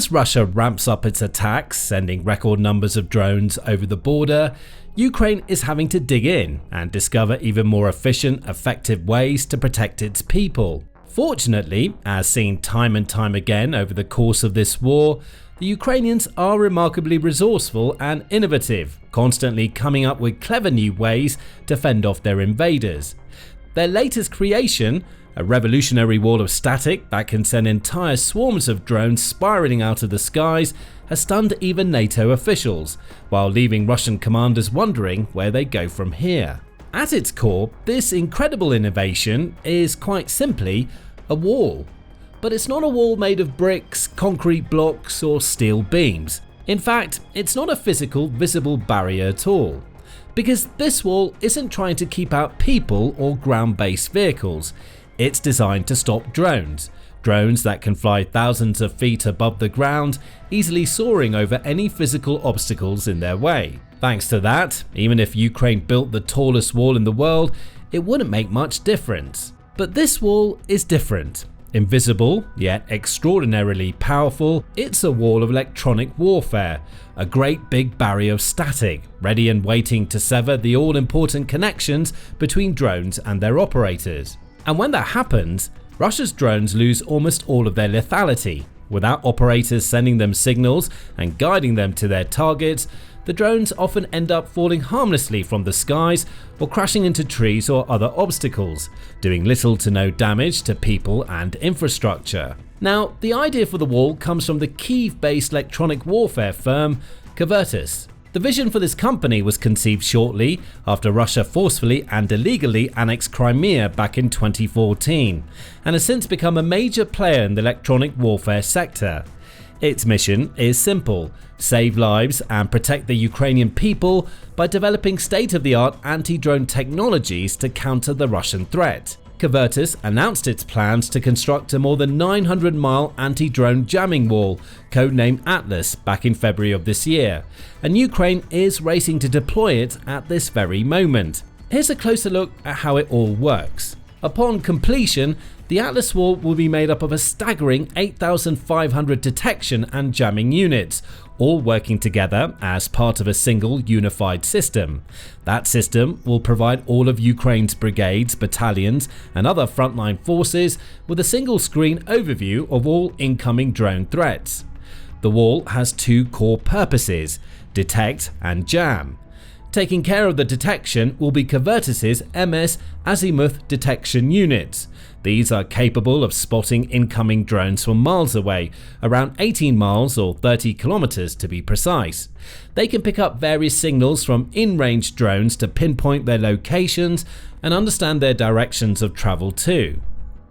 As Russia ramps up its attacks, sending record numbers of drones over the border, Ukraine is having to dig in and discover even more efficient, effective ways to protect its people. Fortunately, as seen time and time again over the course of this war, the Ukrainians are remarkably resourceful and innovative, constantly coming up with clever new ways to fend off their invaders. Their latest creation, a revolutionary wall of static that can send entire swarms of drones spiraling out of the skies, has stunned even NATO officials, while leaving Russian commanders wondering where they go from here. At its core, this incredible innovation is quite simply a wall. But it's not a wall made of bricks, concrete blocks, or steel beams. In fact, it's not a physical, visible barrier at all. Because this wall isn't trying to keep out people or ground-based vehicles. It's designed to stop drones. Drones that can fly thousands of feet above the ground, easily soaring over any physical obstacles in their way. Thanks to that, even if Ukraine built the tallest wall in the world, it wouldn't make much difference. But this wall is different. Invisible, yet extraordinarily powerful, it's a wall of electronic warfare, a great big barrier of static, ready and waiting to sever the all-important connections between drones and their operators. And when that happens, Russia's drones lose almost all of their lethality. Without operators sending them signals and guiding them to their targets, the drones often end up falling harmlessly from the skies or crashing into trees or other obstacles, doing little to no damage to people and infrastructure. Now, the idea for the wall comes from the Kyiv-based electronic warfare firm Kvertus. The vision for this company was conceived shortly after Russia forcefully and illegally annexed Crimea back in 2014, and has since become a major player in the electronic warfare sector. Its mission is simple: save lives and protect the Ukrainian people by developing state-of-the-art anti-drone technologies to counter the Russian threat. Kvertus announced its plans to construct a more than 900-mile anti-drone jamming wall, codenamed Atlas, back in February of this year, and Ukraine is racing to deploy it at this very moment. Here's a closer look at how it all works. Upon completion, the Atlas wall will be made up of a staggering 8,500 detection and jamming units, all working together as part of a single unified system. That system will provide all of Ukraine's brigades, battalions, and other frontline forces with a single screen overview of all incoming drone threats. The wall has two core purposes: detect and jam. Taking care of the detection will be Kvertus's MS Azimuth detection units. These are capable of spotting incoming drones from miles away, around 18 miles or 30 kilometers to be precise. They can pick up various signals from in-range drones to pinpoint their locations and understand their directions of travel too.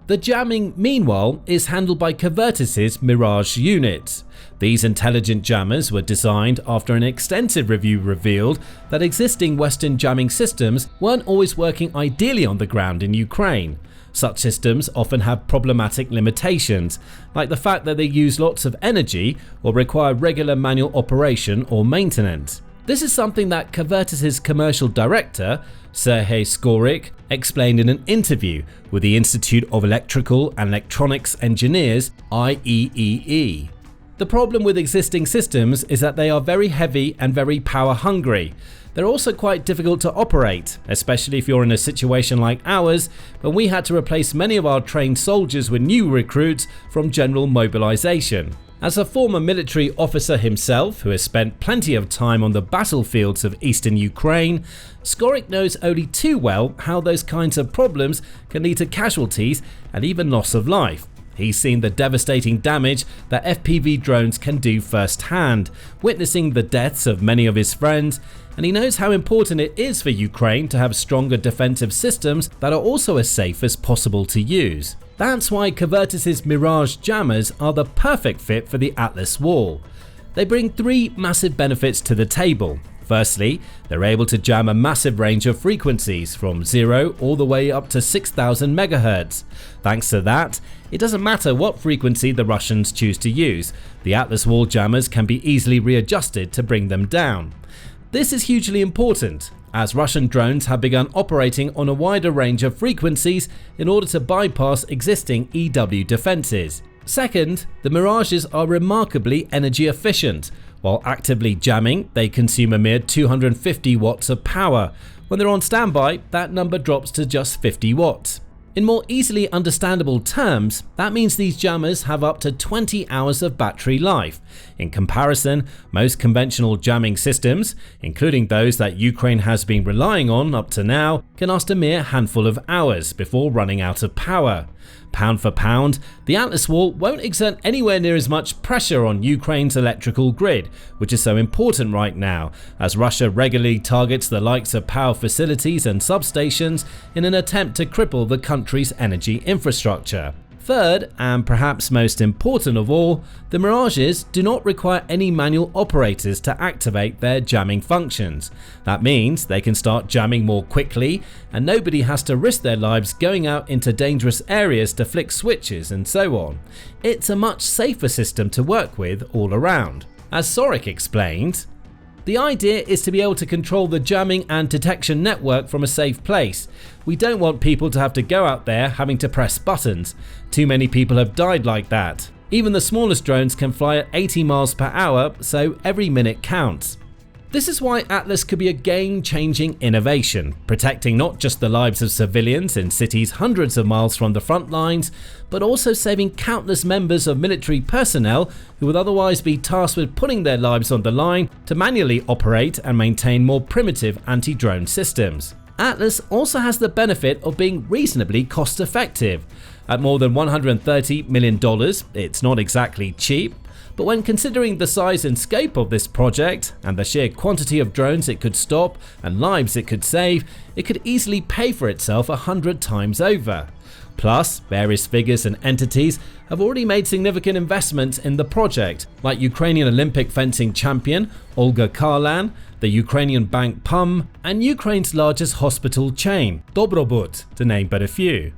The jamming, meanwhile, is handled by Kvertus's Mirage units. These intelligent jammers were designed after an extensive review revealed that existing Western jamming systems weren't always working ideally on the ground in Ukraine. Such systems often have problematic limitations, like the fact that they use lots of energy or require regular manual operation or maintenance. This is something that Kvertus's commercial director, Sergei Skorik, explained in an interview with the Institute of Electrical and Electronics Engineers (IEEE). The problem with existing systems is that they are very heavy and very power hungry. They're also quite difficult to operate, especially if you're in a situation like ours, when we had to replace many of our trained soldiers with new recruits from general mobilization. As a former military officer himself who has spent plenty of time on the battlefields of eastern Ukraine, Skorik knows only too well how those kinds of problems can lead to casualties and even loss of life. He's seen the devastating damage that FPV drones can do firsthand, witnessing the deaths of many of his friends, and he knows how important it is for Ukraine to have stronger defensive systems that are also as safe as possible to use. That's why Kvertus's Mirage jammers are the perfect fit for the Atlas wall. They bring three massive benefits to the table. Firstly, they're able to jam a massive range of frequencies from 0 all the way up to 6,000 MHz. Thanks to that, it doesn't matter what frequency the Russians choose to use, the Atlas wall jammers can be easily readjusted to bring them down. This is hugely important, as Russian drones have begun operating on a wider range of frequencies in order to bypass existing EW defenses. Second, the Mirages are remarkably energy efficient. While actively jamming, they consume a mere 250 watts of power. When they're on standby, that number drops to just 50 watts. In more easily understandable terms, that means these jammers have up to 20 hours of battery life. In comparison, most conventional jamming systems, including those that Ukraine has been relying on up to now, can last a mere handful of hours before running out of power. Pound for pound, the Atlas wall won't exert anywhere near as much pressure on Ukraine's electrical grid, which is so important right now, as Russia regularly targets the likes of power facilities and substations in an attempt to cripple the country's energy infrastructure. Third, and perhaps most important of all, the Mirages do not require any manual operators to activate their jamming functions. That means they can start jamming more quickly, and nobody has to risk their lives going out into dangerous areas to flick switches and so on. It's a much safer system to work with all around. As Sorik explained, the idea is to be able to control the jamming and detection network from a safe place. We don't want people to have to go out there having to press buttons. Too many people have died like that. Even the smallest drones can fly at 80 miles per hour, so every minute counts. This is why Atlas could be a game-changing innovation, protecting not just the lives of civilians in cities hundreds of miles from the front lines, but also saving countless members of military personnel who would otherwise be tasked with putting their lives on the line to manually operate and maintain more primitive anti-drone systems. Atlas also has the benefit of being reasonably cost-effective. At more than $130 million, it's not exactly cheap. But when considering the size and scope of this project and the sheer quantity of drones it could stop and lives it could save, it could easily pay for itself 100 times over. Plus, various figures and entities have already made significant investments in the project, like Ukrainian Olympic fencing champion Olga Karlan, the Ukrainian bank PUM, and Ukraine's largest hospital chain, Dobrobut, to name but a few.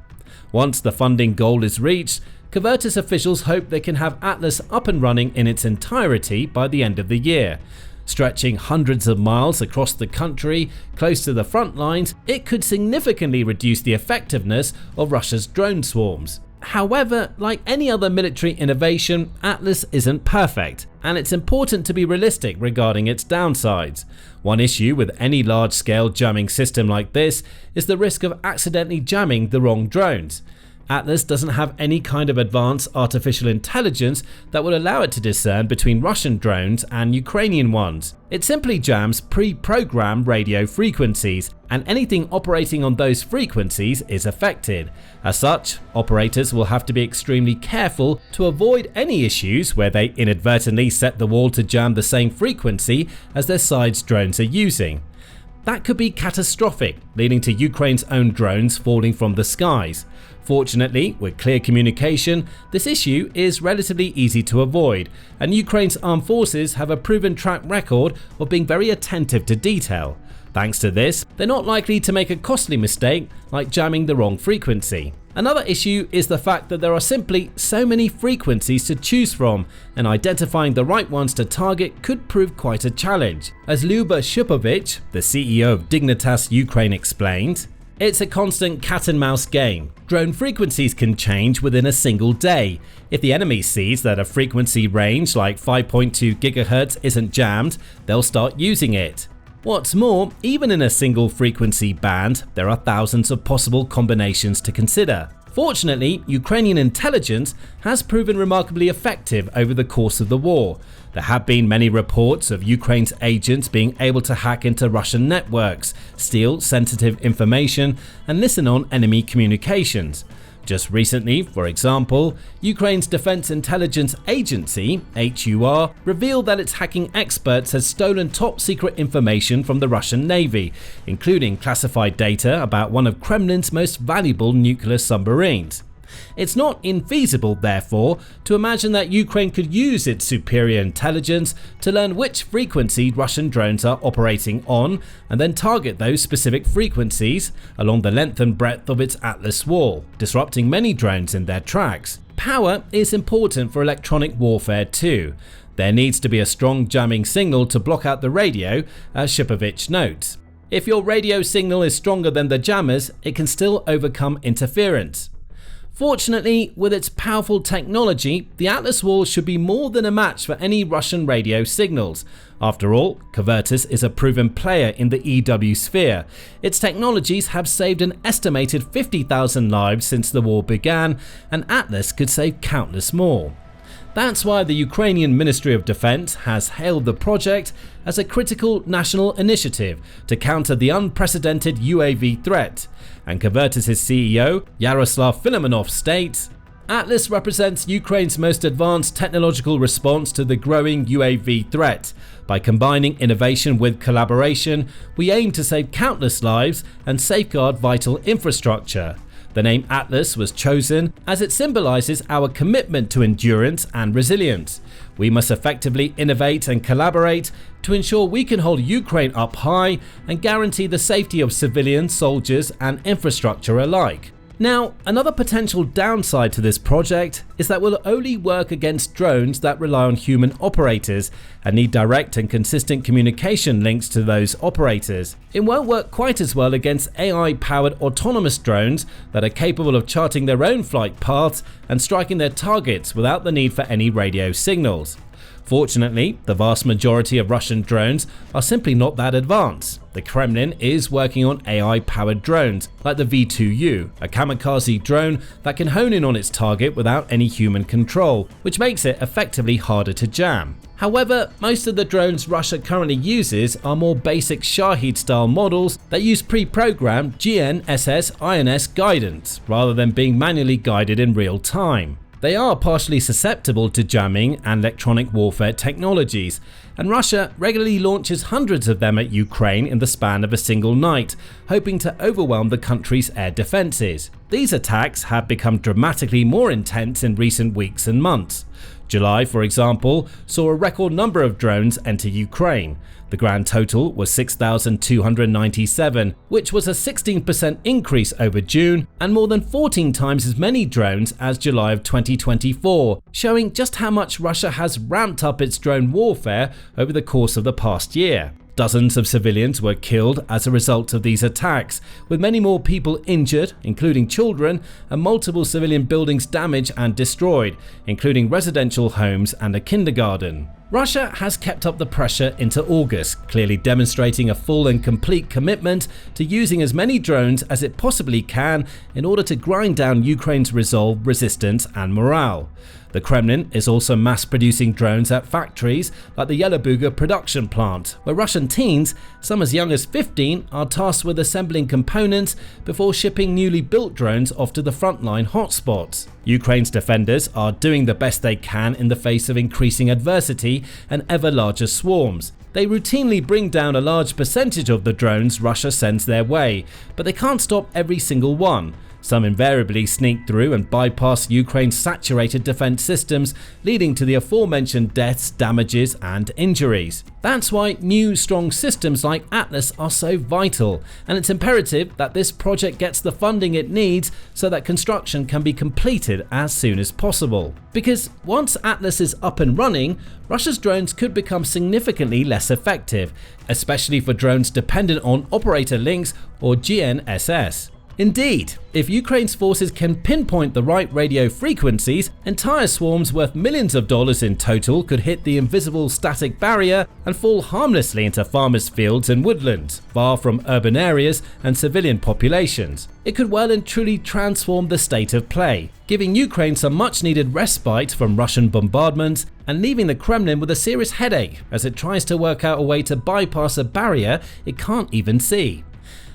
Once the funding goal is reached, Kvertus officials hope they can have Atlas up and running in its entirety by the end of the year. Stretching hundreds of miles across the country, close to the front lines, it could significantly reduce the effectiveness of Russia's drone swarms. However, like any other military innovation, Atlas isn't perfect, and it's important to be realistic regarding its downsides. One issue with any large-scale jamming system like this is the risk of accidentally jamming the wrong drones. Atlas doesn't have any kind of advanced artificial intelligence that would allow it to discern between Russian drones and Ukrainian ones. It simply jams pre-programmed radio frequencies, and anything operating on those frequencies is affected. As such, operators will have to be extremely careful to avoid any issues where they inadvertently set the wall to jam the same frequency as their side's drones are using. That could be catastrophic, leading to Ukraine's own drones falling from the skies. Fortunately, with clear communication, this issue is relatively easy to avoid, and Ukraine's armed forces have a proven track record of being very attentive to detail. Thanks to this, they're not likely to make a costly mistake like jamming the wrong frequency. Another issue is the fact that there are simply so many frequencies to choose from, and identifying the right ones to target could prove quite a challenge. As Lyuba Shupovich, the CEO of Dignitas Ukraine, explained, "It's a constant cat-and-mouse game. Drone frequencies can change within a single day. If the enemy sees that a frequency range like 5.2 GHz isn't jammed, they'll start using it. What's more, even in a single frequency band, there are thousands of possible combinations to consider." Fortunately, Ukrainian intelligence has proven remarkably effective over the course of the war. There have been many reports of Ukraine's agents being able to hack into Russian networks, steal sensitive information, and listen on enemy communications. Just recently, for example, Ukraine's Defense Intelligence Agency, HUR, revealed that its hacking experts had stolen top-secret information from the Russian Navy, including classified data about one of Kremlin's most valuable nuclear submarines. It's not infeasible, therefore, to imagine that Ukraine could use its superior intelligence to learn which frequency Russian drones are operating on and then target those specific frequencies along the length and breadth of its Atlas wall, disrupting many drones in their tracks. Power is important for electronic warfare too. There needs to be a strong jamming signal to block out the radio, as Shupovich notes. If your radio signal is stronger than the jammers, it can still overcome interference. Fortunately, with its powerful technology, the Atlas wall should be more than a match for any Russian radio signals. After all, Kvertus is a proven player in the EW sphere. Its technologies have saved an estimated 50,000 lives since the war began, and Atlas could save countless more. That's why the Ukrainian Ministry of Defense has hailed the project as a critical national initiative to counter the unprecedented UAV threat. And Kvertus' CEO, Yaroslav Filomonov, states, "Atlas represents Ukraine's most advanced technological response to the growing UAV threat. By combining innovation with collaboration, we aim to save countless lives and safeguard vital infrastructure." The name Atlas was chosen as it symbolizes our commitment to endurance and resilience. We must effectively innovate and collaborate to ensure we can hold Ukraine up high and guarantee the safety of civilians, soldiers, and infrastructure alike. Now, another potential downside to this project is that it will only work against drones that rely on human operators and need direct and consistent communication links to those operators. It won't work quite as well against AI-powered autonomous drones that are capable of charting their own flight paths and striking their targets without the need for any radio signals. Fortunately, the vast majority of Russian drones are simply not that advanced. The Kremlin is working on AI-powered drones like the V2U, a kamikaze drone that can hone in on its target without any human control, which makes it effectively harder to jam. However, most of the drones Russia currently uses are more basic Shahid-style models that use pre-programmed GNSS-INS guidance rather than being manually guided in real time. They are partially susceptible to jamming and electronic warfare technologies, and Russia regularly launches hundreds of them at Ukraine in the span of a single night, hoping to overwhelm the country's air defenses. These attacks have become dramatically more intense in recent weeks and months. July, for example, saw a record number of drones enter Ukraine. The grand total was 6,297, which was a 16% increase over June and more than 14 times as many drones as July of 2024, showing just how much Russia has ramped up its drone warfare over the course of the past year. Dozens of civilians were killed as a result of these attacks, with many more people injured, including children, and multiple civilian buildings damaged and destroyed, including residential homes and a kindergarten. Russia has kept up the pressure into August, clearly demonstrating a full and complete commitment to using as many drones as it possibly can in order to grind down Ukraine's resolve, resistance, and morale. The Kremlin is also mass-producing drones at factories like the Yelabuga production plant, where Russian teens, some as young as 15, are tasked with assembling components before shipping newly built drones off to the frontline hotspots. Ukraine's defenders are doing the best they can in the face of increasing adversity and ever larger swarms. They routinely bring down a large percentage of the drones Russia sends their way, but they can't stop every single one. Some invariably sneak through and bypass Ukraine's saturated defense systems, leading to the aforementioned deaths, damages, and injuries. That's why new, strong systems like Atlas are so vital, and it's imperative that this project gets the funding it needs so that construction can be completed as soon as possible. Because once Atlas is up and running, Russia's drones could become significantly less effective, especially for drones dependent on operator links or GNSS. Indeed, if Ukraine's forces can pinpoint the right radio frequencies, entire swarms worth millions of dollars in total could hit the invisible static barrier and fall harmlessly into farmers' fields and woodlands, far from urban areas and civilian populations. It could well and truly transform the state of play, giving Ukraine some much-needed respite from Russian bombardments and leaving the Kremlin with a serious headache as it tries to work out a way to bypass a barrier it can't even see.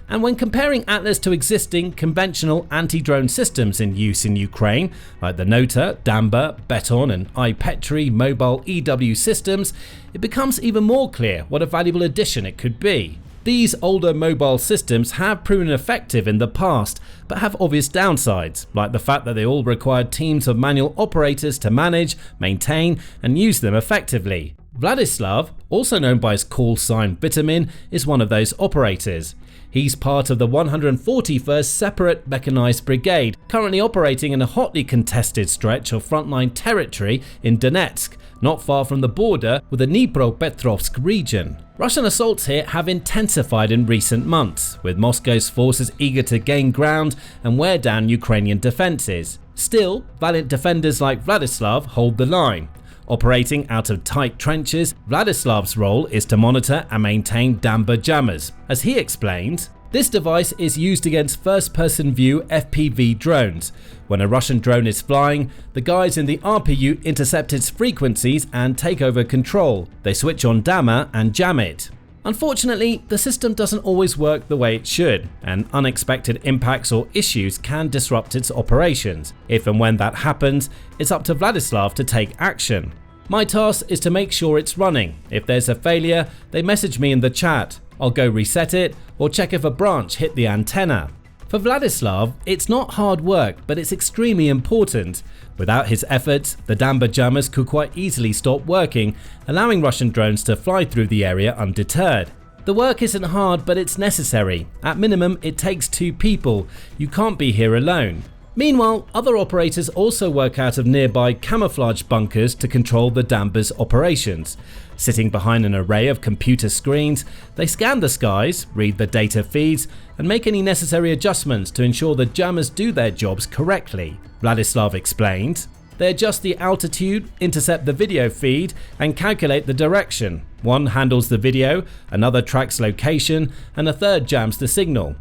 And when comparing Atlas to existing conventional anti-drone systems in use in Ukraine, like the NATO, Damba, Beton and iPetri mobile EW systems, it becomes even more clear what a valuable addition it could be. These older mobile systems have proven effective in the past, but have obvious downsides, like the fact that they all require teams of manual operators to manage, maintain, and use them effectively. Vladislav, also known by his call sign Vitamin, is one of those operators. He's part of the 141st Separate Mechanized Brigade, currently operating in a hotly contested stretch of frontline territory in Donetsk, not far from the border with the Dnipropetrovsk region. Russian assaults here have intensified in recent months, with Moscow's forces eager to gain ground and wear down Ukrainian defenses. Still, valiant defenders like Vladislav hold the line. Operating out of tight trenches, Vladislav's role is to monitor and maintain Damber jammers. As he explained, this device is used against first-person view FPV drones. When a Russian drone is flying, the guys in the RPU intercept its frequencies and take over control. They switch on Dammer and jam it. Unfortunately, the system doesn't always work the way it should, and unexpected impacts or issues can disrupt its operations. If and when that happens, it's up to Vladislav to take action. My task is to make sure it's running. If there's a failure, they message me in the chat. I'll go reset it or check if a branch hit the antenna. For Vladislav, it's not hard work, but it's extremely important. Without his efforts, the Damber jammers could quite easily stop working, allowing Russian drones to fly through the area undeterred. The work isn't hard, but it's necessary. At minimum, it takes 2 people. You can't be here alone. Meanwhile, other operators also work out of nearby camouflage bunkers to control the Damber's operations. Sitting behind an array of computer screens, they scan the skies, read the data feeds, and make any necessary adjustments to ensure the jammers do their jobs correctly. Vladislav explained, they adjust the altitude, intercept the video feed, and calculate the direction. One handles the video, another tracks location, and a third jams the signal.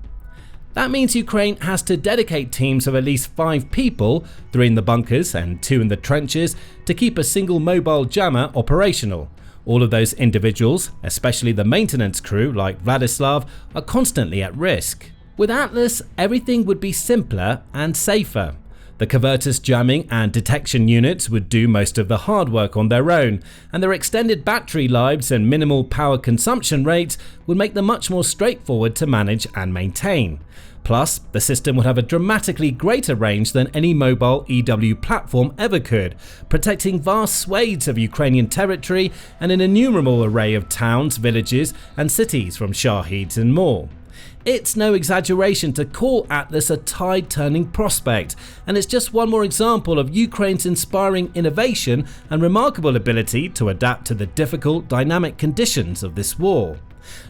That means Ukraine has to dedicate teams of at least 5 people, 3 in the bunkers and 2 in the trenches, to keep a single mobile jammer operational. All of those individuals, especially the maintenance crew like Vladislav, are constantly at risk. With Atlas, everything would be simpler and safer. The Kvertus jamming and detection units would do most of the hard work on their own, and their extended battery lives and minimal power consumption rates would make them much more straightforward to manage and maintain. Plus, the system would have a dramatically greater range than any mobile EW platform ever could, protecting vast swathes of Ukrainian territory and an innumerable array of towns, villages, and cities from Shahids and more. It's no exaggeration to call Atlas a tide-turning prospect, and it's just one more example of Ukraine's inspiring innovation and remarkable ability to adapt to the difficult, dynamic conditions of this war.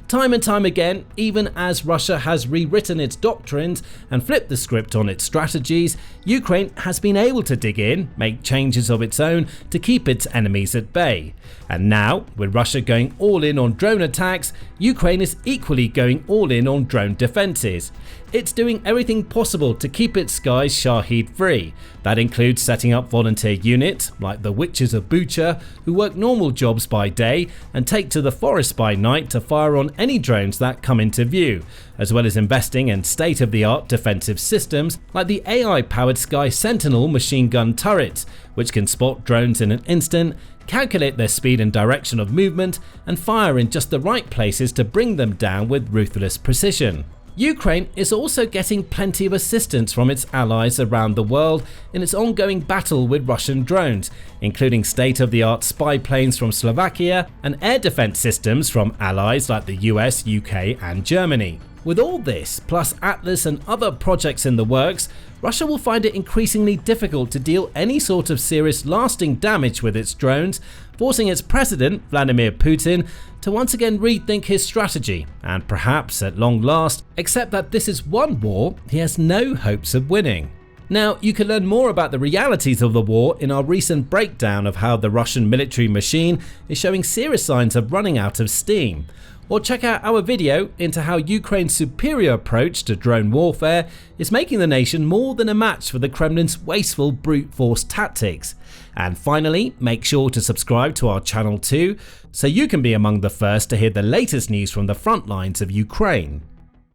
Time and time again, even as Russia has rewritten its doctrines and flipped the script on its strategies, Ukraine has been able to dig in, make changes of its own to keep its enemies at bay. And now, with Russia going all in on drone attacks, Ukraine is equally going all in on drone defenses. It's doing everything possible to keep its skies Shahid free. That includes setting up volunteer units, like the Witches of Bucha, who work normal jobs by day and take to the forest by night to fire on any drones that come into view, as well as investing in state-of-the-art defensive systems like the AI-powered Sky Sentinel machine gun turrets, which can spot drones in an instant, calculate their speed and direction of movement, and fire in just the right places to bring them down with ruthless precision. Ukraine is also getting plenty of assistance from its allies around the world in its ongoing battle with Russian drones, including state-of-the-art spy planes from Slovakia and air defense systems from allies like the US, UK, and Germany. With all this, plus Atlas and other projects in the works, Russia will find it increasingly difficult to deal any sort of serious lasting damage with its drones, forcing its president, Vladimir Putin, to once again rethink his strategy and perhaps, at long last, accept that this is one war he has no hopes of winning. Now, you can learn more about the realities of the war in our recent breakdown of how the Russian military machine is showing serious signs of running out of steam. Or check out our video into how Ukraine's superior approach to drone warfare is making the nation more than a match for the Kremlin's wasteful brute force tactics. And finally, make sure to subscribe to our channel too, so you can be among the first to hear the latest news from the front lines of Ukraine.